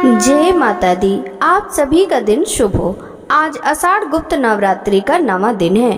जय माता दी। आप सभी का दिन शुभ हो। आज आषाढ़ गुप्त नवरात्रि का 9वां दिन है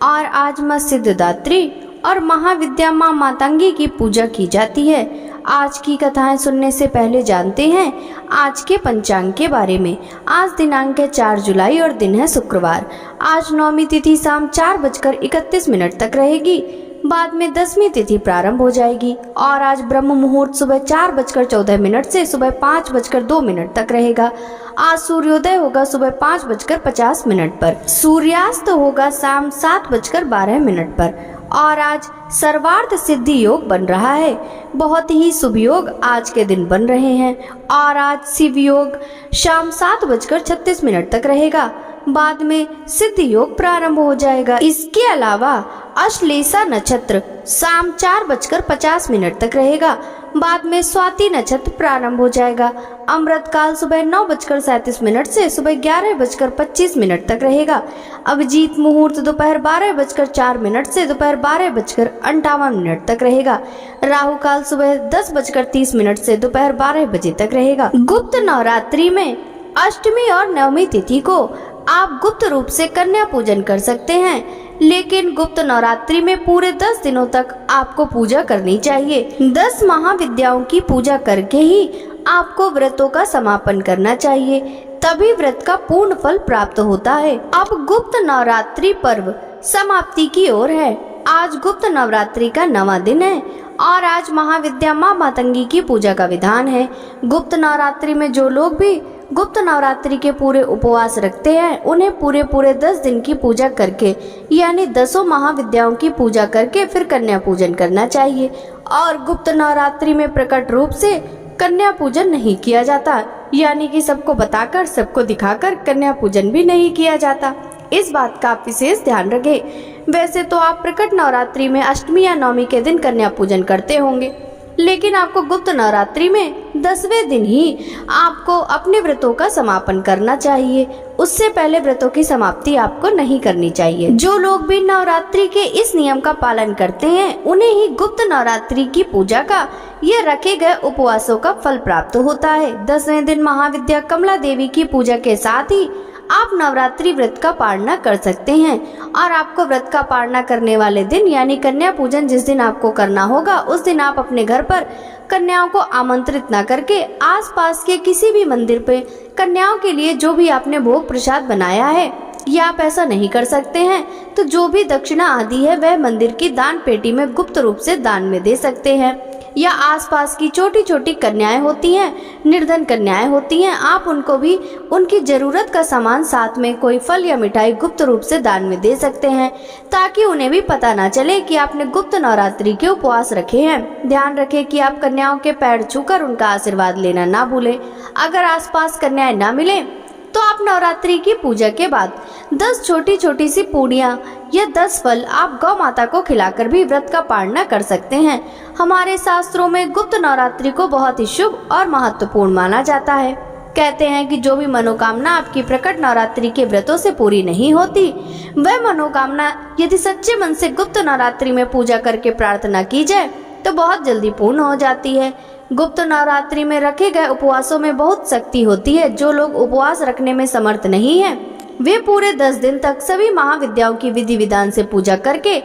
और आज मां सिद्धिदात्री और महाविद्या मां मातंगी की पूजा की जाती है। आज की कथाएं सुनने से पहले जानते हैं आज के पंचांग के बारे में। आज दिनांक है 4 जुलाई और दिन है शुक्रवार। आज 9वीं तिथि शाम 4:31 तक रहेगी। बाद में 10वीं तिथि प्रारंभ हो जाएगी और आज ब्रह्म मुहूर्त सुबह 4:14 से सुबह 5:02 तक रहेगा। आज सूर्योदय होगा सुबह 5:50 पर। सूर्यास्त होगा शाम 7:12 पर और आज सर्वार्थ सिद्धि योग बन रहा है। बहुत ही शुभ योग आज के दिन बन रहे हैं और आज शिव योग शाम 7:36 तक रहेगा। बाद में सिद्ध योग प्रारंभ हो जाएगा। इसके अलावा अश्लेषा नक्षत्र शाम 4:50 तक रहेगा। बाद में स्वाति नक्षत्र प्रारंभ हो जाएगा। अमृत काल सुबह 9:37 से सुबह 11:25 तक रहेगा। अभिजीत मुहूर्त दोपहर 12:04 से दोपहर 12:58 तक रहेगा। राहु काल सुबह 10:30 से दोपहर 12 बजे तक रहेगा। गुप्त नवरात्रि में अष्टमी और नवमी तिथि को आप गुप्त रूप से कन्या पूजन कर सकते हैं, लेकिन गुप्त नवरात्रि में पूरे 10 दिनों तक आपको पूजा करनी चाहिए। 10 महाविद्याओं की पूजा करके ही आपको व्रतों का समापन करना चाहिए, तभी व्रत का पूर्ण फल प्राप्त होता है। अब गुप्त नवरात्रि पर्व समाप्ति की ओर है। आज गुप्त नवरात्रि का 9वां दिन है और आज महाविद्या मां मातंगी की पूजा का विधान है। गुप्त नवरात्रि में जो लोग भी गुप्त नवरात्रि के पूरे उपवास रखते हैं, उन्हें पूरे 10 दिन की पूजा करके यानी 10 महाविद्याओं की पूजा करके फिर कन्या पूजन करना चाहिए। और गुप्त नवरात्रि में प्रकट रूप से कन्या पूजन नहीं किया जाता, यानी कि सबको बताकर सबको दिखाकर कन्या पूजन भी नहीं किया जाता। इस बात का आप विशेष ध्यान रखें। वैसे तो आप प्रकट नवरात्रि में अष्टमी या नवमी के दिन कन्या पूजन करते होंगे, लेकिन आपको गुप्त नवरात्रि में 10वें दिन ही आपको अपने व्रतों का समापन करना चाहिए। उससे पहले व्रतों की समाप्ति आपको नहीं करनी चाहिए। जो लोग भी नवरात्रि के इस नियम का पालन करते हैं, उन्हें ही गुप्त नवरात्रि की पूजा का या रखे गए उपवासों का फल प्राप्त होता है। 10वें दिन महाविद्या कमला देवी की पूजा के साथ ही आप नवरात्रि व्रत का पालना कर सकते हैं और आपको व्रत का पालना करने वाले दिन यानी कन्या पूजन जिस दिन आपको करना होगा, उस दिन आप अपने घर पर कन्याओं को आमंत्रित न करके आसपास के किसी भी मंदिर पे कन्याओं के लिए जो भी आपने भोग प्रसाद बनाया है, या आप ऐसा नहीं कर सकते हैं तो जो भी दक्षिणा आदि है वह मंदिर की दान पेटी में गुप्त रूप से दान में दे सकते हैं। या आसपास की छोटी छोटी कन्याएं होती हैं, निर्धन कन्याएं होती हैं, आप उनको भी उनकी जरूरत का सामान साथ में कोई फल या मिठाई गुप्त रूप से दान में दे सकते हैं, ताकि उन्हें भी पता ना चले कि आपने गुप्त नवरात्रि के उपवास रखे हैं। ध्यान रखें कि आप कन्याओं के पैर छूकर उनका आशीर्वाद लेना ना भूलें। अगर आसपास कन्याएं ना मिले तो आप नवरात्रि की पूजा के बाद 10 छोटी छोटी सी पूड़ियाँ या 10 फल आप गौ माता को खिलाकर भी व्रत का पालना कर सकते हैं। हमारे शास्त्रों में गुप्त नवरात्रि को बहुत ही शुभ और महत्वपूर्ण माना जाता है। कहते हैं कि जो भी मनोकामना आपकी प्रकट नवरात्रि के व्रतों से पूरी नहीं होती, वह मनोकामना यदि सच्चे मन से गुप्त नवरात्रि में पूजा करके प्रार्थना की जाए तो बहुत जल्दी पूर्ण हो जाती है। गुप्त नवरात्रि में रखे गए उपवासों में बहुत शक्ति होती है। जो लोग उपवास रखने में समर्थ नहीं है, वे पूरे 10 दिन तक सभी महाविद्याओं की विधि विधान से पूजा करके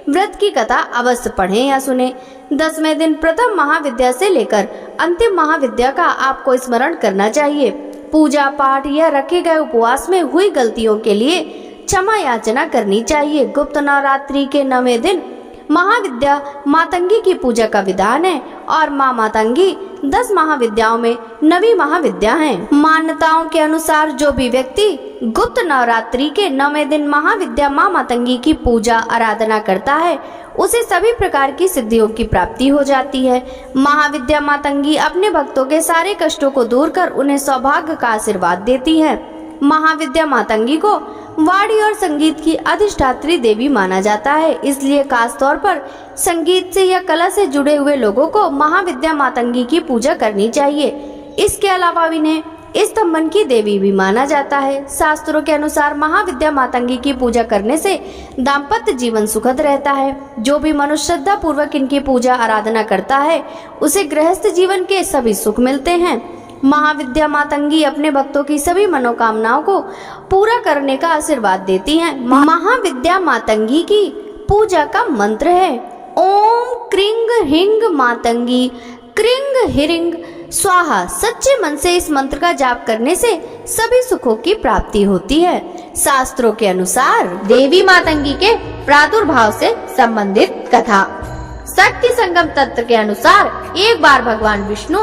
व्रत की कथा अवश्य पढ़ें या सुने। 10वें दिन प्रथम महाविद्या से लेकर अंतिम महाविद्या का आपको स्मरण करना चाहिए। पूजा पाठ या रखे गए उपवास में हुई गलतियों के लिए क्षमा याचना करनी चाहिए। गुप्त नवरात्रि के 9वें दिन महाविद्या मातंगी की पूजा का विधान है और मां मातंगी 10 महाविद्याओं में 9वीं महाविद्या है। मान्यताओं के अनुसार जो भी व्यक्ति गुप्त नवरात्रि के 9वें दिन महाविद्या मां मातंगी की पूजा आराधना करता है, उसे सभी प्रकार की सिद्धियों की प्राप्ति हो जाती है। महाविद्या मातंगी अपने भक्तों के सारे कष्टों को दूर कर उन्हें सौभाग्य का आशीर्वाद देती है। महाविद्या मातंगी को वाणी और संगीत की अधिष्ठात्री देवी माना जाता है, इसलिए खास तौर पर संगीत से या कला से जुड़े हुए लोगों को महाविद्या मातंगी की पूजा करनी चाहिए। इसके अलावा इन्हें स्तंभन की देवी भी माना जाता है। शास्त्रों के अनुसार महाविद्या मातंगी की पूजा करने से दाम्पत्य जीवन सुखद रहता है। जो भी मनुष्य श्रद्धा पूर्वक इनकी पूजा आराधना करता है, उसे गृहस्थ जीवन के सभी सुख मिलते हैं। महाविद्या मातंगी अपने भक्तों की सभी मनोकामनाओं को पूरा करने का आशीर्वाद देती हैं। महाविद्या मातंगी की पूजा का मंत्र है ओम क्रिंग हिंग मातंगी क्रिंग हिरिंग स्वाहा। सच्चे मन से इस मंत्र का जाप करने से सभी सुखों की प्राप्ति होती है। शास्त्रों के अनुसार देवी मातंगी के प्रादुर्भाव से संबंधित कथा। शक्ति संगम तत्व के अनुसार एक बार भगवान विष्णु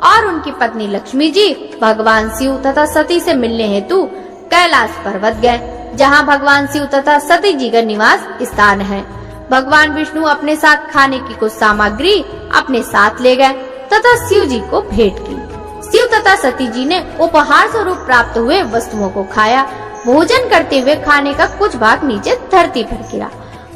और उनकी पत्नी लक्ष्मी जी भगवान शिव तथा सती से मिलने हेतु कैलाश पर्वत गए, जहां भगवान शिव तथा सती जी का निवास स्थान है। भगवान विष्णु अपने साथ खाने की कुछ सामग्री अपने साथ ले गए तथा शिव जी को भेंट की। शिव तथा सती जी ने उपहार स्वरूप प्राप्त हुए वस्तुओं को खाया। भोजन करते हुए खाने का कुछ भाग नीचे धरती पर गिरा।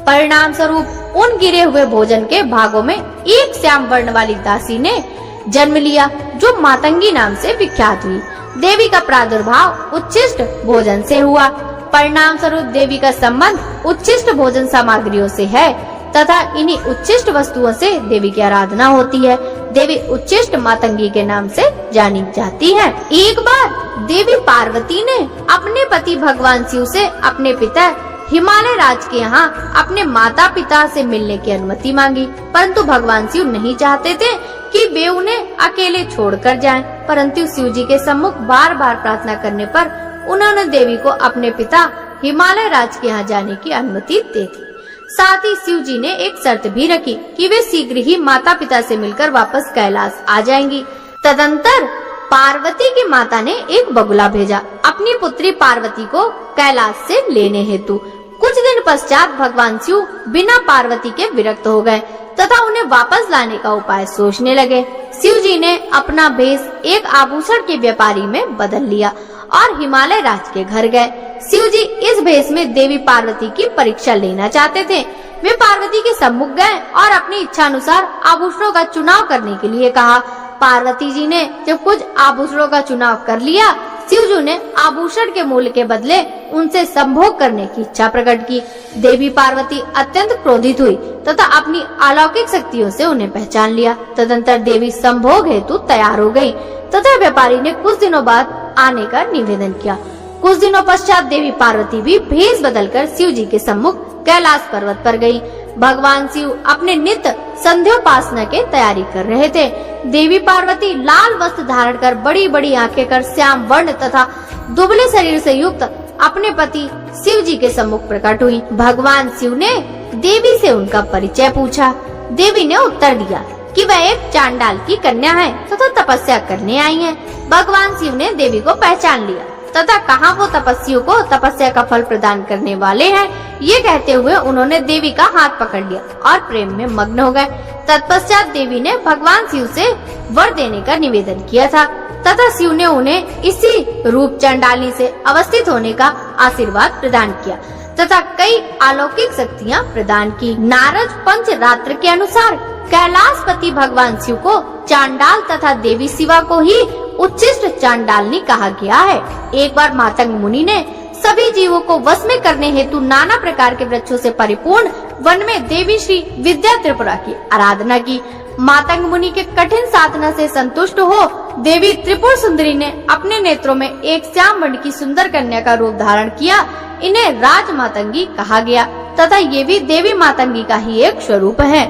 परिणाम स्वरूप उन गिरे हुए भोजन के भागों में एक श्याम वर्ण वाली दासी ने जन्म लिया, जो मातंगी नाम से विख्यात हुई। देवी का प्रादुर्भाव उच्छिष्ट भोजन से हुआ। परिणाम स्वरूप देवी का संबंध उच्छिष्ट भोजन सामग्रियों से है तथा इन्हीं उच्छिष्ट वस्तुओं से देवी की आराधना होती है। देवी उच्छिष्ट मातंगी के नाम से जानी जाती है। एक बार देवी पार्वती ने अपने पति भगवान शिव से अपने पिता हिमालय राज के यहाँ अपने माता पिता से मिलने की अनुमति मांगी, परंतु भगवान शिव नहीं चाहते थे कि वे उन्हें अकेले छोड़कर जाएं। परंतु शिव जी के सम्मुख बार बार प्रार्थना करने पर उन्होंने देवी को अपने पिता हिमालय राज के यहाँ जाने की अनुमति दे दी। साथ ही शिव जी ने एक शर्त भी रखी कि वे शीघ्र ही माता पिता से मिलकर वापस कैलाश आ जाएंगी। तदंतर पार्वती की माता ने एक बगुला भेजा अपनी पुत्री पार्वती को कैलाश से लेने हेतु। कुछ दिन पश्चात भगवान शिव बिना पार्वती के विरक्त हो गए तथा उन्हें वापस लाने का उपाय सोचने लगे। शिव जी ने अपना भेष एक आभूषण के व्यापारी में बदल लिया और हिमालय राज के घर गए। शिव जी इस भेष में देवी पार्वती की परीक्षा लेना चाहते थे। वे पार्वती के सम्मुख गए और अपनी इच्छा अनुसार आभूषणों का चुनाव करने के लिए कहा। पार्वती जी ने जब कुछ आभूषणों का चुनाव कर लिया, शिवजी ने आभूषण के मूल्य के बदले उनसे संभोग करने की इच्छा प्रकट की। देवी पार्वती अत्यंत क्रोधित हुई तथा अपनी अलौकिक शक्तियों से उन्हें पहचान लिया। तदंतर देवी संभोग हेतु तैयार हो गयी तथा व्यापारी ने कुछ दिनों बाद आने का निवेदन किया। कुछ दिनों पश्चात देवी पार्वती भी भेष बदलकर शिव जी के सम्मुख कैलाश पर्वत पर गयी। भगवान शिव अपने नित्य संध्योपासना के तैयारी कर रहे थे। देवी पार्वती लाल वस्त्र धारण कर बड़ी बड़ी आंखें कर श्याम वर्ण तथा दुबले शरीर से युक्त अपने पति शिव जी के सम्मुख प्रकट हुई। भगवान शिव ने देवी से उनका परिचय पूछा। देवी ने उत्तर दिया कि वह एक चांडाल की कन्या है तथा तपस्या करने आई है। भगवान शिव ने देवी को पहचान लिया तथा कहा वो तपस्वियों को तपस्या का फल प्रदान करने वाले हैं। ये कहते हुए उन्होंने देवी का हाथ पकड़ लिया और प्रेम में मग्न हो गए। तत्पश्चात देवी ने भगवान शिव से वर देने का निवेदन किया था तथा शिव ने उन्हें इसी रूप चंडाली से अवस्थित होने का आशीर्वाद प्रदान किया तथा कई अलौकिक शक्तियाँ प्रदान की। नारद पंच रात्र के अनुसार कैलाशपति भगवान शिव को चांडाल तथा देवी शिवा को ही उच्छिष्ट चांडालनी कहा गया है। एक बार मातंग मुनि ने सभी जीवों को वश में करने हेतु नाना प्रकार के वृक्षों से परिपूर्ण वन में देवी श्री विद्या त्रिपुरा की आराधना की। मातंग मुनि के कठिन साधना से संतुष्ट हो देवी त्रिपुर सुंदरी ने अपने नेत्रों में एक श्याम वर्ण की सुंदर कन्या का रूप धारण किया। इन्हें राज मातंगी कहा गया तथा ये भी देवी मातंगी का ही एक स्वरूप है।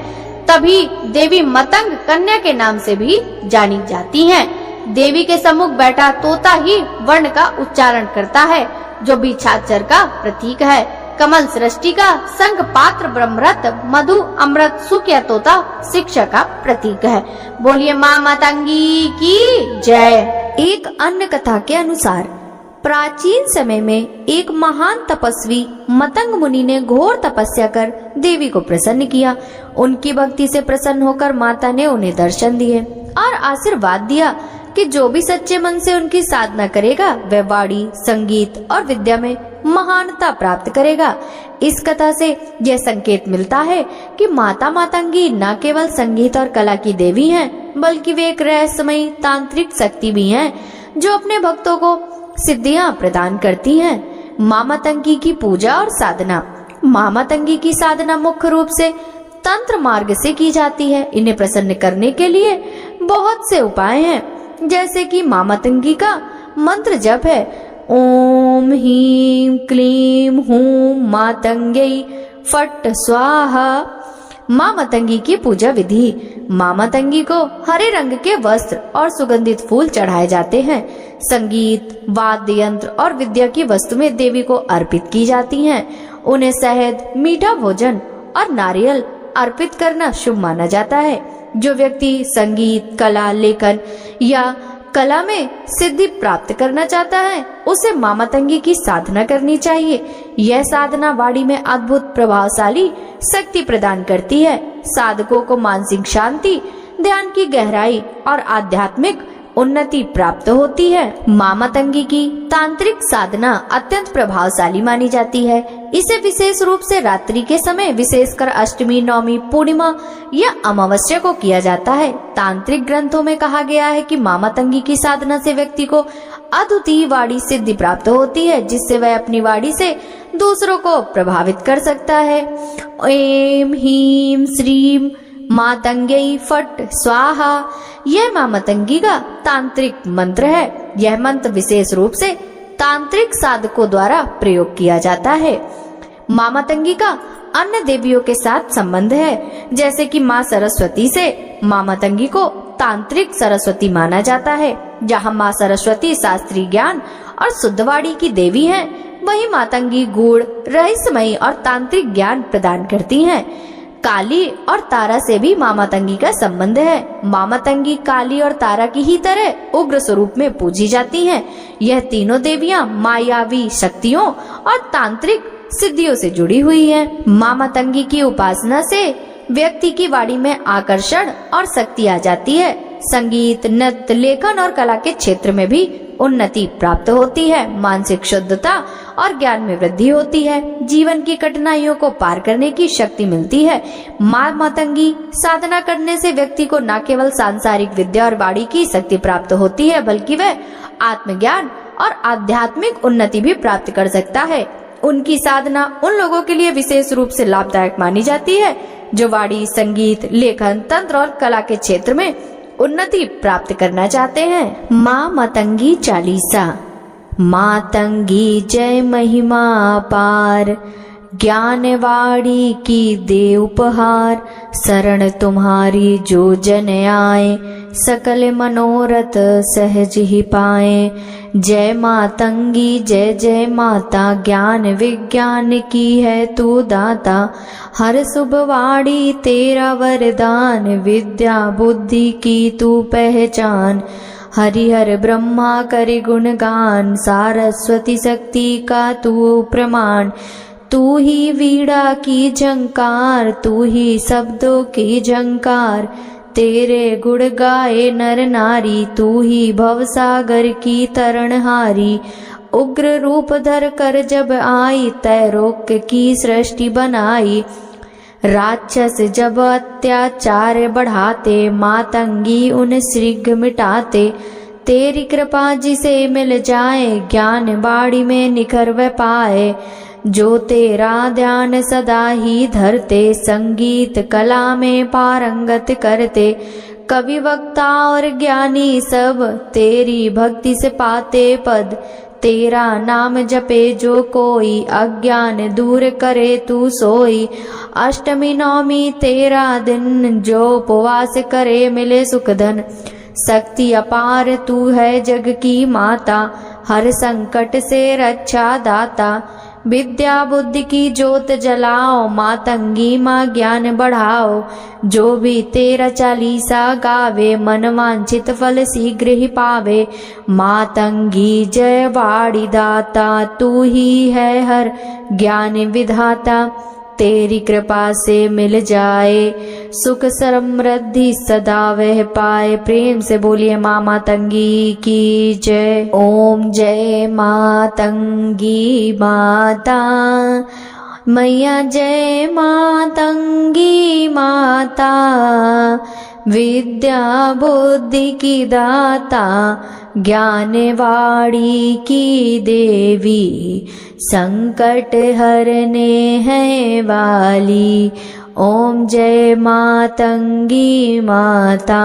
तभी देवी मतंग कन्या के नाम से भी जानी जाती हैं। देवी के सम्मुख बैठा तोता ही वर्ण का उच्चारण करता है, जो बीछाचर का प्रतीक है। कमल सृष्टि का संग पात्र ब्रह्मरथ मधु अमृत सुख या तोता शिक्षा का प्रतीक है। बोलिए माँ मातंगी की जय। एक अन्य कथा के अनुसार प्राचीन समय में एक महान तपस्वी मतंग मुनि ने घोर तपस्या कर देवी को प्रसन्न किया। उनकी भक्ति से प्रसन्न होकर माता ने उन्हें दर्शन दिए और आशीर्वाद दिया कि जो भी सच्चे मन से उनकी साधना करेगा वह वाणी, संगीत और विद्या में महानता प्राप्त करेगा। इस कथा से यह संकेत मिलता है कि माता मातंगी न केवल संगीत और कला की देवी हैं, बल्कि वे एक रहस्यमयी तांत्रिक शक्ति भी हैं, जो अपने भक्तों को सिद्धियां प्रदान करती हैं। माँ मातंगी की पूजा और साधना। माँ मातंगी की साधना मुख्य रूप से तंत्र मार्ग से की जाती है। इन्हें प्रसन्न करने के लिए बहुत से उपाय हैं। जैसे कि माँ मातंगी का मंत्र जप है, ओम ह्रीं क्लीं हूं मातंग्यै फट स्वाहा। माँ मातंगी की पूजा विधि। माँ मातंगी को हरे रंग के वस्त्र और सुगंधित फूल चढ़ाए जाते हैं। संगीत, वाद्य यंत्र और विद्या की वस्तुएं देवी को अर्पित की जाती हैं। उन्हें शहद, मीठा भोजन और नारियल अर्पित करना शुभ माना जाता है। जो व्यक्ति संगीत, कला, लेखन या कला में सिद्धि प्राप्त करना चाहता है, उसे माँ मातंगी की साधना करनी चाहिए। यह साधना वाणी में अद्भुत प्रभावशाली शक्ति प्रदान करती है। साधकों को मानसिक शांति, ध्यान की गहराई और आध्यात्मिक उन्नति प्राप्त होती है। माँ मातंगी की तांत्रिक साधना अत्यंत प्रभावशाली मानी जाती है। इसे विशेष रूप से रात्रि के समय, विशेषकर अष्टमी, नवमी, पूर्णिमा या अमावस्या को किया जाता है। तांत्रिक ग्रंथों में कहा गया है कि माँ मातंगी की साधना से व्यक्ति को अद्वितीय वाणी सिद्धि प्राप्त होती है, जिससे वह अपनी वाणी से दूसरों को प्रभावित कर सकता है। ऐं ह्रीं श्रीं मातंग्यै फट स्वाहा, यह माँ मातंगी का तांत्रिक मंत्र है। यह मंत्र विशेष रूप से तांत्रिक साधकों द्वारा प्रयोग किया जाता है। माँ मातंगी का अन्य देवियों के साथ संबंध है, जैसे कि माँ सरस्वती से। माँ मातंगी को तांत्रिक सरस्वती माना जाता है। जहाँ माँ सरस्वती शास्त्रीय ज्ञान और शुद्धवाणी की देवी हैं, वहीं मातंगी गूढ़, रहस्यमयी और तांत्रिक ज्ञान प्रदान करती हैं। काली और तारा से भी माँ मातंगी का संबंध है। माँ मातंगी काली और तारा की ही तरह उग्र स्वरूप में पूजी जाती हैं। यह तीनों देवियां मायावी शक्तियों और तांत्रिक सिद्धियों से जुड़ी हुई हैं। माँ मातंगी की उपासना से व्यक्ति की वाणी में आकर्षण और शक्ति आ जाती है। संगीत, नृत्य, लेखन और कला के क्षेत्र में भी उन्नति प्राप्त होती है। मानसिक शुद्धता और ज्ञान में वृद्धि होती है। जीवन की कठिनाइयों को पार करने की शक्ति मिलती है। माँ मातंगी साधना करने से व्यक्ति को न केवल सांसारिक विद्या और वाणी की शक्ति प्राप्त होती है, बल्कि वह आत्मज्ञान और आध्यात्मिक उन्नति भी प्राप्त कर सकता है। उनकी साधना उन लोगों के लिए विशेष रूप से लाभदायक मानी जाती है जो वाणी, संगीत, लेखन, तंत्र और कला के क्षेत्र में उन्नति प्राप्त करना चाहते हैं। माँ मातंगी चालीसा। मातंगी जय महिमा अपार, ज्ञान वाणी की दे उपहार। शरण तुम्हारी जो जन आए, सकल मनोरथ सहज ही पाए। जय मातंगी जय जय माता, ज्ञान विज्ञान की है तू दाता। हर शुभ वाणी तेरा वरदान, विद्या बुद्धि की तू पहचान। हरिहर ब्रह्मा करे गुणगान, सारस्वती शक्ति का तू प्रमाण। तू ही वीणा की झंकार, तू ही शब्दों की झंकार। तेरे गुण गाए नर नारी, तू ही भवसागर की तरणहारी। उग्र रूप धर कर जब आई, त्रैलोक की सृष्टि बनाई। राक्षस जब अत्याचार बढ़ाते, मातंगी उन शीघ्र मिटाते। तेरी कृपा जिसे मिल जाए, ज्ञान वाणी में निखर वह पाए। जो तेरा ध्यान सदा ही धरते, संगीत कला में पारंगत करते। कवि, वक्ता और ज्ञानी सब तेरी भक्ति से पाते पद। तेरा नाम जपे जो कोई, अज्ञान दूर करे तू सोई। अष्टमी नवमी तेरा दिन, जो उपवास करे मिले सुख धन। शक्ति अपार तू है जग की माता, हर संकट से रक्षा दाता। विद्या बुद्धि की ज्योत जलाओ, मातंगी माँ ज्ञान बढ़ाओ। जो भी तेरा चालीसा गावे, मन वांछित फल शीघ्र ही पावे। मातंगी जय वाणी दाता, तू ही है हर ज्ञान विधाता। तेरी कृपा से मिल जाए सुख समृद्धि सदा वह पाए। प्रेम से बोलिए माँ मातंगी की जय। ओम जय मातंगी माता, मैया जय मातंगी माता। विद्या बुद्धि की दाता, ज्ञान वाणी की देवी। संकट हरने है वाली, ओम जय मातंगी माता,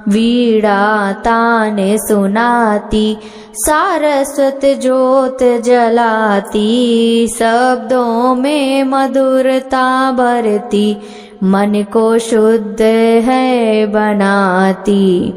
वीणा ताने सुनाती, सारस्वत ज्योत जलाती, शब्दों में मधुरता भरती, मन को शुद्ध है बनाती।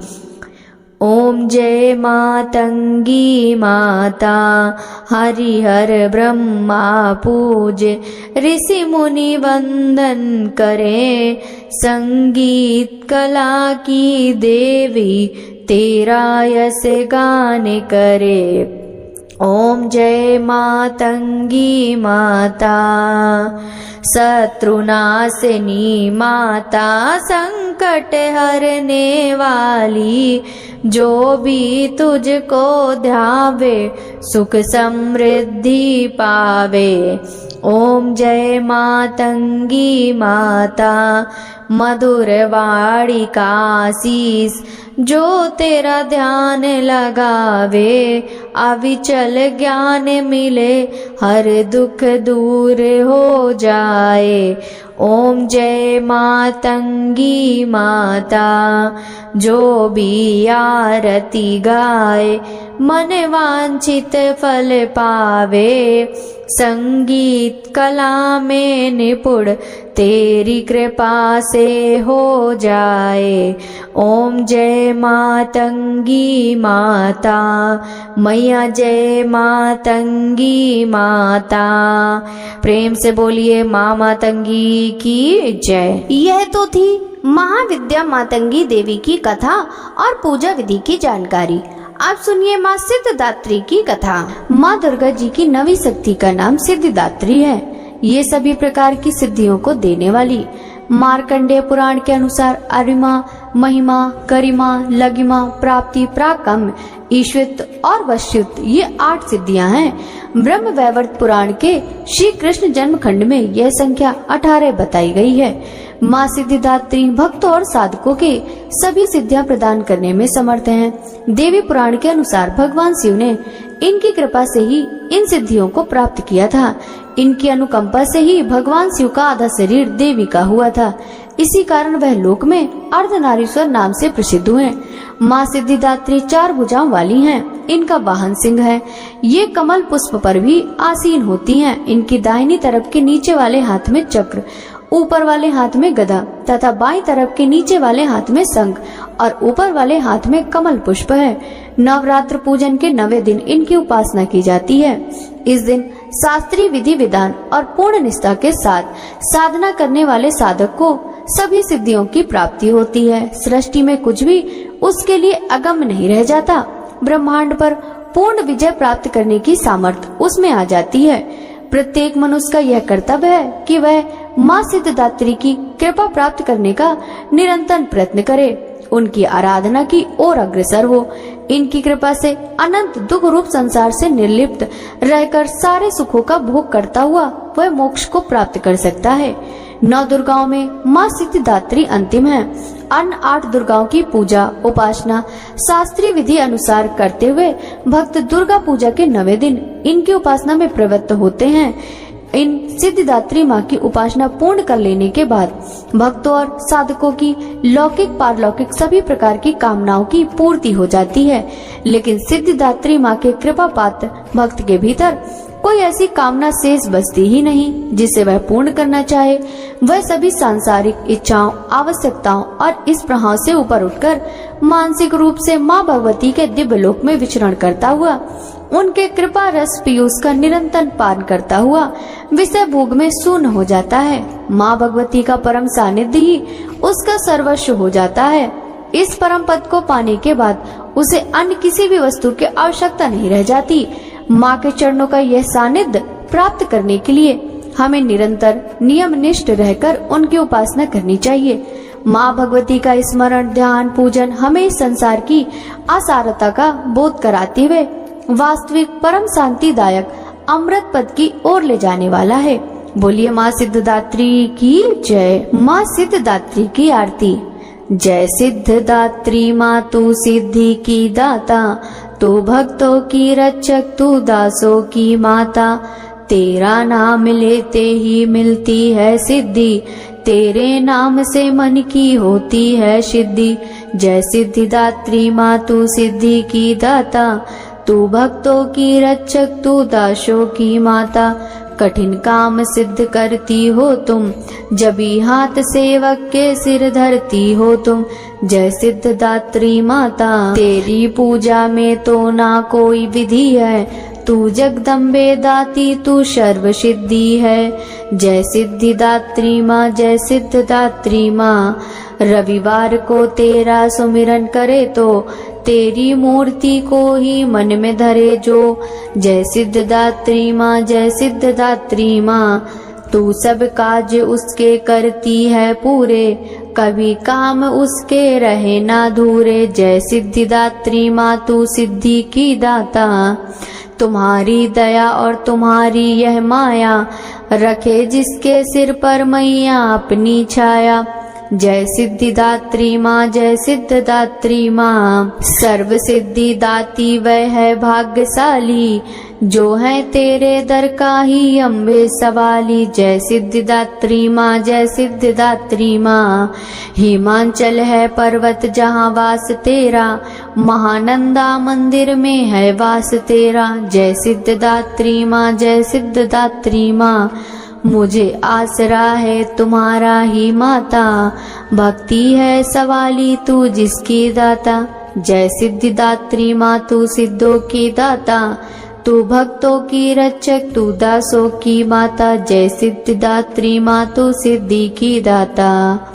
ओम जय मातंगी माता, हरिहर ब्रह्मा पूजे, ऋषि मुनि वंदन करें, संगीत कला की देवी, तेरा यश गान करे। ओम जय मातंगी माता, शत्रुनाशिनी माता, संकट हरने वाली, जो भी तुझको ध्यावे, सुख समृद्धि पावे। ओम जय मातंगी माता, मधुर वाणी का आशीष, जो तेरा ध्यान लगावे, अविचल ज्ञान मिले, हर दुख दूर हो जाए। ओम जय मातंगी माता, जो भी आरती गाए, मन वांछित फल पावे, संगीत कला में निपुण, तेरी कृपा से हो जाए। ओम जय मातंगी माता, मैया जय मातंगी माता। प्रेम से बोलिए माँ मातंगी की जय। यह तो थी महाविद्या मातंगी देवी की कथा और पूजा विधि की जानकारी। अब सुनिए माँ सिद्धिदात्री की कथा। माँ दुर्गा जी की नवी शक्ति का नाम सिद्धिदात्री है। ये सभी प्रकार की सिद्धियों को देने वाली। मार्कंडेय पुराण के अनुसार अरिमा, महिमा, गरिमा, लगिमा, प्राप्ति, पराक्रम, ईश्वरत्व और वश्यत्व ये 8 सिद्धियां हैं। ब्रह्म वैवर्त पुराण के श्री कृष्ण जन्म खंड में यह संख्या 18 बताई गई है। माँ सिद्धिदात्री भक्तों और साधकों के सभी सिद्धियां प्रदान करने में समर्थ हैं। देवी पुराण के अनुसार भगवान शिव ने इनकी कृपा से ही इन सिद्धियों को प्राप्त किया था। इनकी अनुकंपा से ही भगवान शिव का आधा शरीर देवी का हुआ था। इसी कारण वह लोक में अर्धनारीश्वर नाम से प्रसिद्ध हुए। माँ सिद्धिदात्री 4 भुजाओं वाली हैं। इनका वाहन सिंह है। ये कमल पुष्प पर भी आसीन होती हैं। इनकी दाहिनी तरफ के नीचे वाले हाथ में चक्र, ऊपर वाले हाथ में गदा तथा बाईं तरफ के नीचे वाले हाथ में शंख और ऊपर वाले हाथ में कमल पुष्प है। नवरात्र पूजन के 9वें दिन इनकी उपासना की जाती है। इस दिन शास्त्रीय विधि विधान और पूर्ण निष्ठा के साथ साधना करने वाले साधक को सभी सिद्धियों की प्राप्ति होती है। सृष्टि में कुछ भी उसके लिए अगम्य नहीं रह जाता। ब्रह्मांड पर पूर्ण विजय प्राप्त करने की सामर्थ्य उसमें आ जाती है। प्रत्येक मनुष्य का यह कर्तव्य है कि वह माँ सिद्धिदात्री की कृपा प्राप्त करने का निरंतर प्रयत्न करे, उनकी आराधना की ओर अग्रसर हो। इनकी कृपा से अनंत दुख रूप संसार से निर्लिप्त रहकर सारे सुखों का भोग करता हुआ वह मोक्ष को प्राप्त कर सकता है। 9 दुर्गाओं में माँ सिद्धिदात्री अंतिम है। अन्य 8 दुर्गाओं की पूजा उपासना शास्त्रीय विधि अनुसार करते हुए भक्त दुर्गा पूजा के 9वें दिन इनकी उपासना में प्रवृत्त होते हैं। इन सिद्धिदात्री माँ की उपासना पूर्ण कर लेने के बाद भक्तों और साधकों की लौकिक पारलौकिक सभी प्रकार की कामनाओं की पूर्ति हो जाती है। लेकिन सिद्धिदात्री माँ के कृपा पात्र भक्त के भीतर कोई ऐसी कामना शेष बचती ही नहीं जिसे वह पूर्ण करना चाहे। वह सभी सांसारिक इच्छाओं, आवश्यकताओं और इस प्रभाव से ऊपर उठकर मानसिक रूप से माँ भगवती के दिव्य लोक में विचरण करता हुआ उनके कृपा रस पीयूष का निरंतर पान करता हुआ विषय भोग में शून्य हो जाता है। माँ भगवती का परम सानिध्य ही उसका सर्वस्व हो जाता है। इस परम पद को पाने के बाद उसे अन्य किसी भी वस्तु की आवश्यकता नहीं रह जाती। माँ के चरणों का यह सानिध्य प्राप्त करने के लिए हमें निरंतर नियम निष्ठ रहकर उनकी उपासना करनी चाहिए। माँ भगवती का स्मरण, ध्यान, पूजन हमें इस संसार की असारता का बोध कराते हुए वास्तविक परम शांतिदायक अमृत पद की ओर ले जाने वाला है। बोलिए माँ सिद्धिदात्री की जय। माँ सिद्धिदात्री की आरती। जय सिद्धिदात्री माँ तू सिद्धि की दाता, तू भक्तों की रक्षक, तू दासों की माता। तेरा नाम लेते ही मिलती है सिद्धि, तेरे नाम से मन की होती है सिद्धि। जय सिद्धिदात्री माँ तू सिद्धि की दाता, तू भक्तों की रक्षक तू दासों की माता। कठिन काम सिद्ध करती हो तुम, जभी हाथ सेवक के सिर धरती हो तुम। जय सिद्धिदात्री माता, तेरी पूजा में तो ना कोई विधि है, तू जगदम्बे दाती तू सर्व सिद्धि है। जय सिद्धिदात्री माँ, जय सिद्धिदात्री माँ। रविवार को तेरा सुमिरन करे तो तेरी मूर्ति को ही मन में धरे जो। जय सिद्धिदात्री माँ, जय सिद्धिदात्री माँ। तू सब काज उसके करती है पूरे, कभी काम उसके रहे ना अधूरे। जय सिद्धिदात्री माँ तू सिद्धि की दाता, तुम्हारी दया और तुम्हारी यह माया, रखे जिसके सिर पर मैया अपनी छाया। जय सिद्धिदात्री माँ, जय सिद्धिदात्री माँ। सर्व सिद्धि दाती वह है भाग्यशाली, जो है तेरे दर का ही अम्बे सवाली। जय सिद्धिदात्री माँ, जय सिद्धिदात्री माँ। हिमांचल है पर्वत जहाँ वास तेरा, महानंदा मंदिर में है वास तेरा। जय सिद्धिदात्री माँ, जय सिद्धिदात्री माँ। मुझे आसरा है तुम्हारा ही माता, भक्ति है सवाली तू जिसकी दाता। जय सिद्धिदात्री माँ तू सिद्धों की दाता, तू भक्तों की रक्षक तू दासों की माता। जय सिद्धिदात्री माँ तू सिद्धि की दाता।